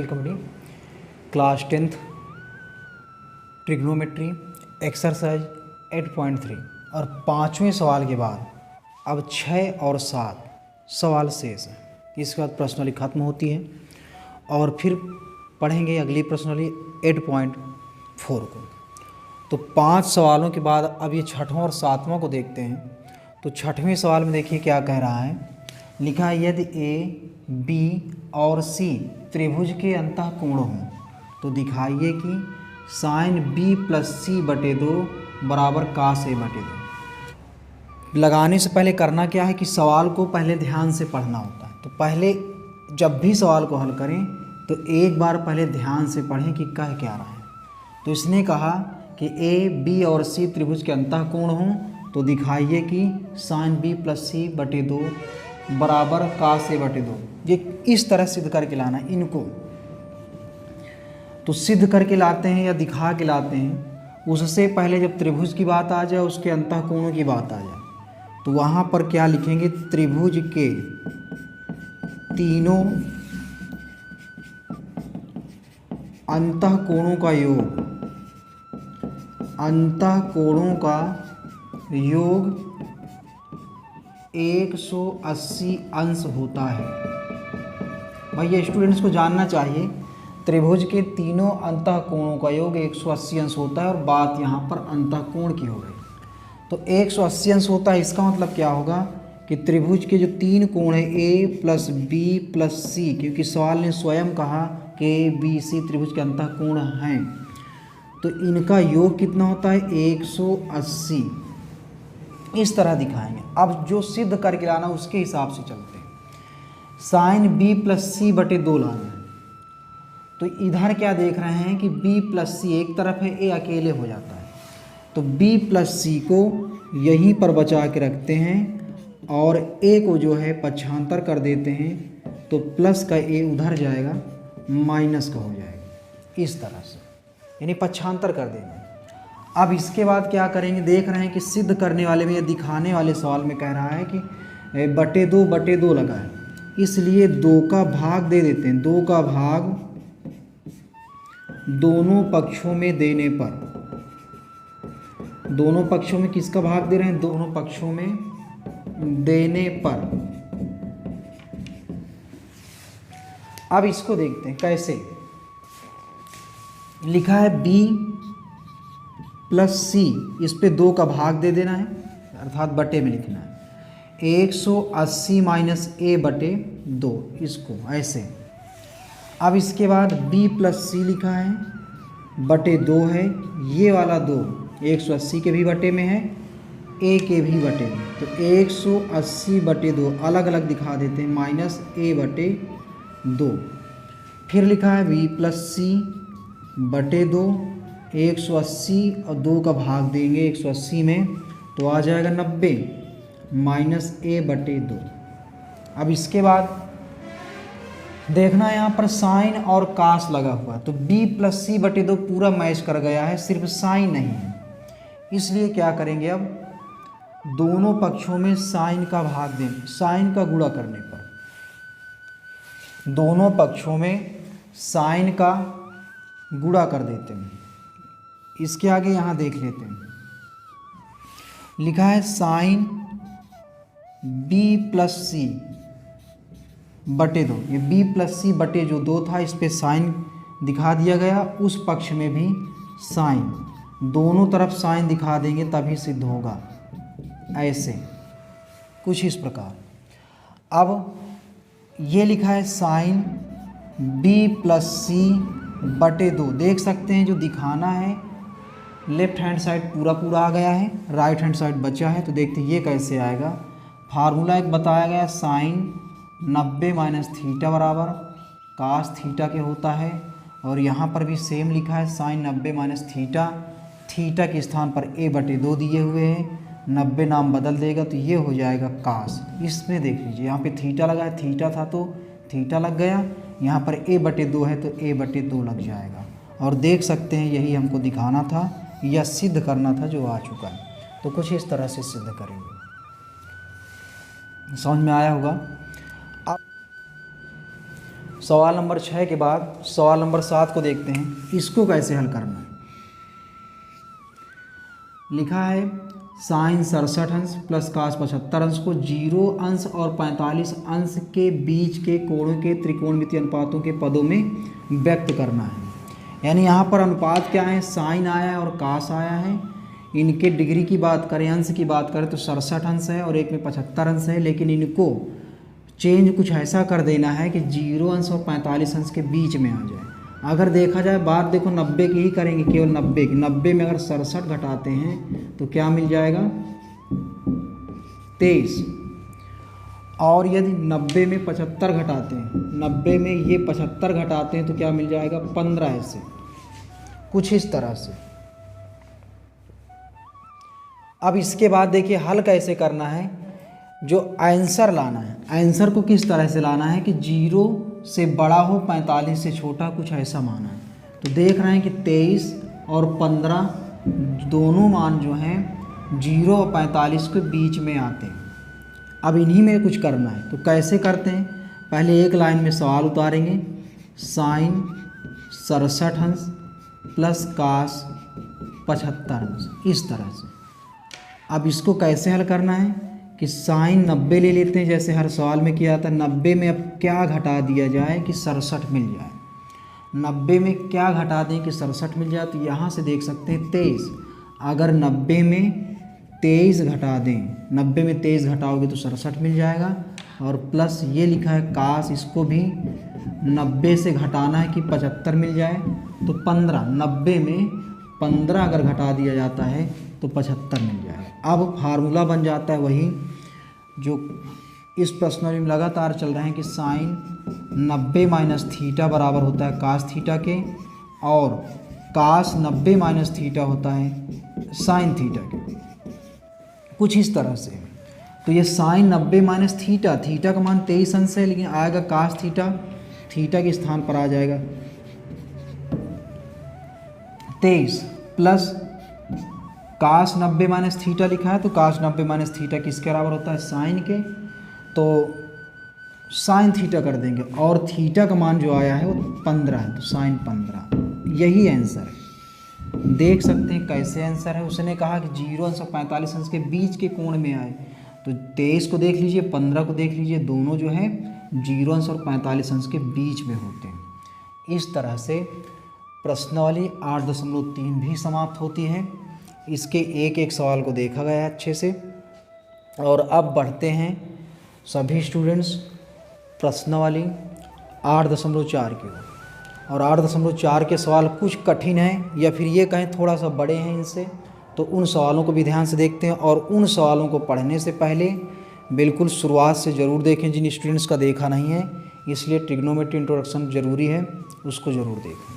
Welcome D class 10th trigonometry exercise 8.3 और 5वें सवाल के बाद अब 6 और 7 सवाल शेष है। इसके बाद प्रश्नावली खत्म होती है और फिर पढ़ेंगे अगली प्रश्नावली 8.4 को। तो 5 सवालों के बाद अब ये 6वां और 7वां को देखते हैं। तो 6वें सवाल में देखिए क्या कह रहा है, लिखा है यदि ए बी और सी त्रिभुज के अंतःकोण हों तो दिखाइए कि साइन बी प्लस सी बटे 2 बराबर कास ए बटे 2। लगाने से पहले करना क्या है कि सवाल को पहले ध्यान से पढ़ना होता है। तो पहले जब भी सवाल को हल करें तो एक बार पहले ध्यान से पढ़ें कि कह क्या रहा है। तो इसने कहा कि ए बी और सी त्रिभुज के अंतःकोण हों तो दिखाइए कि साइन बी प्लस सी बटे 2 बराबर कास ए बटे 2। ये इस तरह सिद्ध करके लाना है इनको। तो सिद्ध करके लाते हैं या दिखा के लाते हैं, उससे पहले जब त्रिभुज की बात आ जाए, उसके अंतःकोणों की बात आ जाए, तो वहाँ पर क्या लिखेंगे, त्रिभुज के तीनों अंतःकोणों का योग, अंतःकोणों का योग 180 अंश होता है। भाई ये स्टूडेंट्स को जानना चाहिए, त्रिभुज के तीनों अंतःकोणों का योग 180 अंश होता है और बात यहाँ पर अंतःकोण की हो गई। तो 180 अंश होता है, इसका मतलब क्या होगा कि त्रिभुज के जो 3 कोण है ए प्लस बी प्लस सी, क्योंकि सवाल ने स्वयं कहा कि ए बी सी त्रिभुज के अंतःकोण हैं, तो इनका योग कितना होता है 180। इस तरह दिखाएंगे। अब जो सिद्ध करके लाना उसके हिसाब से चलते हैं। साइन बी प्लस सी बटे 2 लाना है। तो इधर क्या देख रहे हैं कि b प्लस सी एक तरफ है, a अकेले हो जाता है, तो b प्लस सी को यहीं पर बचा के रखते हैं और a को जो है पक्षांतर कर देते हैं, तो प्लस का a उधर जाएगा, माइनस का हो जाएगा, इस तरह से, यानी पक्षांतर कर देंगे। अब इसके बाद क्या करेंगे, देख रहे हैं कि सिद्ध करने वाले में या दिखाने वाले सवाल में कह रहा है कि बटे 2 लगा है, इसलिए 2 का भाग दे देते हैं। 2 का भाग दोनों पक्षों में देने पर, दोनों पक्षों में किसका भाग दे रहे हैं, दोनों पक्षों में देने पर। अब इसको देखते हैं कैसे। लिखा है b प्लस सी, इस पे 2 का भाग दे देना है, अर्थात बटे में लिखना है 180 माइनस ए बटे 2, इसको ऐसे। अब इसके बाद b प्लस सी लिखा है, बटे 2 है, ये वाला 2 180 के भी बटे में है, a के भी बटे में, तो 180 बटे 2 अलग अलग दिखा देते हैं, माइनस a बटे 2। फिर लिखा है b प्लस सी बटे 2, 180 और 2 का भाग देंगे 180 में, तो आ जाएगा 90 माइनस a बटे 2। अब इसके बाद देखना यहाँ पर साइन और कास लगा हुआ, तो b प्लस सी बटे 2 पूरा मैच कर गया है, सिर्फ साइन नहीं है, इसलिए क्या करेंगे, अब दोनों पक्षों में साइन का भाग दें, साइन का गुणा करने पर, दोनों पक्षों में साइन का गुणा कर देते हैं। इसके आगे यहाँ देख लेते हैं, लिखा है साइन b प्लस सी बटे 2, ये b प्लस सी बटे जो 2 था, इस पे साइन दिखा दिया गया, उस पक्ष में भी साइन, दोनों तरफ साइन दिखा देंगे तभी सिद्ध होगा, ऐसे कुछ इस प्रकार। अब ये लिखा है साइन b प्लस सी बटे 2, देख सकते हैं जो दिखाना है लेफ्ट हैंड साइड पूरा आ गया है, राइट हैंड साइड बचा है, तो देखते हैं ये कैसे आएगा। फार्मूला एक बताया गया, साइन 90 माइनस थीटा बराबर कास थीटा के होता है, और यहाँ पर भी सेम लिखा है साइन 90 माइनस थीटा, थीटा के स्थान पर a बटे 2 दिए हुए हैं, 90 नाम बदल देगा तो ये हो जाएगा कास। इसमें देख लीजिए यहाँ पे थीटा लगा है, थीटा था तो थीटा लग गया, यहाँ पर a बटे 2 है तो a बटे 2 लग जाएगा। और देख सकते हैं यही हमको दिखाना था या सिद्ध करना था जो आ चुका है, तो कुछ इस तरह से सिद्ध करेंगे। समझ में आया होगा। सवाल नंबर 6 के बाद सवाल नंबर 7 को देखते हैं, इसको कैसे हल करना है। लिखा है साइन 67 अंश प्लस कास 75 अंश को 0 अंश और 45 अंश के बीच के कोणों के त्रिकोणमितीय अनुपातों के पदों में व्यक्त करना है। यानी यहाँ पर अनुपात क्या है, साइन आया है और कास आया है। इनके डिग्री की बात करें, अंश की बात करें तो 67 अंश है और एक में 75 अंश है, लेकिन इनको चेंज कुछ ऐसा कर देना है कि 0 अंश और 45 अंश के बीच में आ जाए। अगर देखा जाए बात देखो 90 की ही करेंगे, केवल 90 की। 90 में अगर 67 घटाते हैं तो क्या मिल जाएगा, 23। और यदि 90 में 75 घटाते हैं, 90 में ये 75 घटाते हैं तो क्या मिल जाएगा, 15। ऐसे कुछ इस तरह से। अब इसके बाद देखिए हल कैसे करना है, जो आंसर लाना है, आंसर को किस तरह से लाना है कि 0 से बड़ा हो 45 से छोटा, कुछ ऐसा माना है। तो देख रहे हैं कि 23 और 15 दोनों मान जो हैं 0 और 45 के बीच में आते हैं। अब इन्हीं में कुछ करना है, तो कैसे करते हैं, पहले एक लाइन में सवाल उतारेंगे, साइन 67 अंश प्लस कास 75 अंश, इस तरह से। अब इसको कैसे हल करना है कि साइन 90 ले लेते हैं, जैसे हर सवाल में किया था। 90 में अब क्या घटा दिया जाए कि 67 मिल जाए। 90 में क्या घटा दें कि 67 मिल जाए, तो यहाँ से देख सकते हैं 23। अगर 90 में 23 घटा दें, 90 में 23 घटाओगे तो 67 मिल जाएगा। और प्लस ये लिखा है कास, इसको भी 90 से घटाना है कि 75 मिल जाए, तो 15। 90 में 15 अगर घटा दिया जाता है तो 75 मिल जाएगा। अब फार्मूला बन जाता है वही जो इस प्रश्न में लगातार चल रहे हैं कि साइन 90 माइनस थीटा बराबर होता है कास थीटा के, और कास 90 माइनस थीटा होता है साइन थीटा के, कुछ इस तरह से। तो ये साइन 90 माइनस थीटा, थीटा का मान 23 अंश है, लेकिन आएगा कास थीटा, थीटा के स्थान पर आ जाएगा 23 प्लस कास 90 माइनस थीटा लिखा है, तो कास 90 माइनस थीटा किसके बराबर होता है, साइन के, तो साइन थीटा कर देंगे। और थीटा का मान जो आया है वो 15 है, तो साइन 15, यही आंसर है। देख सकते हैं कैसे आंसर है। उसने कहा कि 0 अंश और 45 अंश के बीच के कोण में आए, तो 23 को देख लीजिए, 15 को देख लीजिए, दोनों जो है 0 अंश और 45 अंश के बीच में होते हैं। इस तरह से प्रश्नावली 8.3 भी समाप्त होती है। इसके एक एक सवाल को देखा गया है अच्छे से। और अब बढ़ते हैं सभी स्टूडेंट्स प्रश्नावली 8.4 की ओर। और 8.4 के सवाल कुछ कठिन हैं, या फिर ये कहें थोड़ा सा बड़े हैं इनसे, तो उन सवालों को भी ध्यान से देखते हैं। और उन सवालों को पढ़ने से पहले बिल्कुल शुरुआत से ज़रूर देखें, जिन स्टूडेंट्स का देखा नहीं है, इसलिए ट्रिग्नोमेट्री इंट्रोडक्शन ज़रूरी है, उसको ज़रूर देखें।